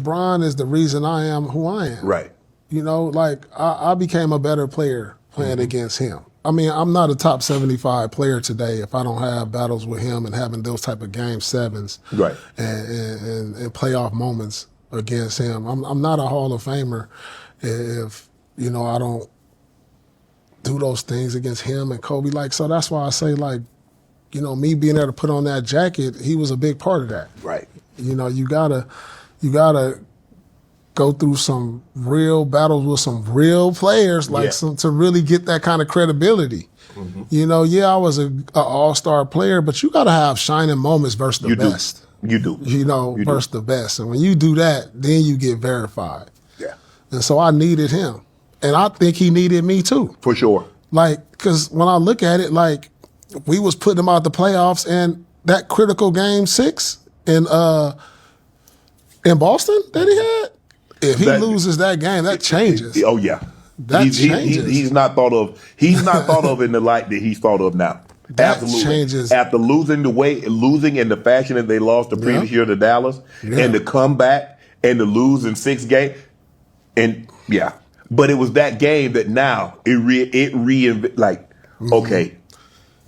LeBron is the reason I am who I am. Right. You know, like I became a better player playing against him. I mean, I'm not a top 75 player today if I don't have battles with him and having those type of game sevens Right. and playoff moments against him. I'm not a Hall of Famer if, you know, I don't do those things against him and Kobe. Like, so that's why I say, like, you know, me being able to put on that jacket, he was a big part of that. Right. You know, you gotta go through some real battles with some real players, like to really get that kind of credibility. Mm-hmm. You know, I was a all-star player, but you gotta have shining moments versus the best. You do. You know, versus the best. And when you do that, then you get verified. Yeah. And so I needed him. And I think he needed me too. For sure. Like, because when I look at it, like, we was putting him out the playoffs, and that critical game 6 in Boston that he had, if he loses that game, that changes. Oh yeah, that changes. He's not thought of. He's not thought of in the light that he's thought of now. That Absolutely. changes. After losing in the fashion that they lost the previous year to Dallas, and to come back and to lose in 6 games, and but it was that game that now okay.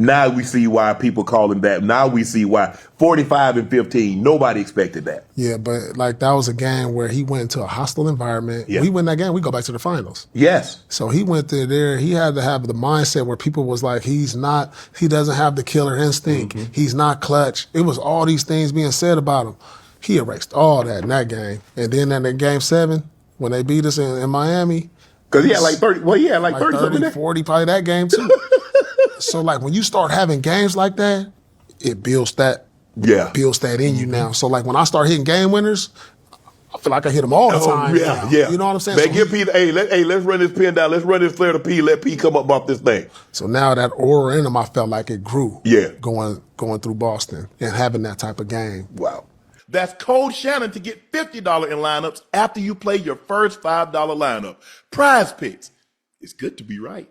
Now we see why people call him that. Now we see why 45-15. Nobody expected that. Yeah, but like that was a game where he went into a hostile environment. Yeah. We win that game, we go back to the finals. Yes. So he went there. He had to have the mindset where people was like, he doesn't have the killer instinct. Mm-hmm. He's not clutch. It was all these things being said about him. He erased all that in that game. And then in game 7, when they beat us in Miami. Because he had like 30. Well, he had like 30, 40, probably that game too. So like when you start having games like that, it builds that in you now. So like when I start hitting game winners, I feel like I hit them all the time. Yeah. You know what I'm saying? Man, give P, let's run this pin down. Let's run this flare to P. Let P come up off this thing. So now that aura in him, I felt like it grew. Yeah. Going through Boston and having that type of game. Wow. That's code Shannon to get $50 in lineups after you play your first $5 lineup. Prize Picks. It's good to be right.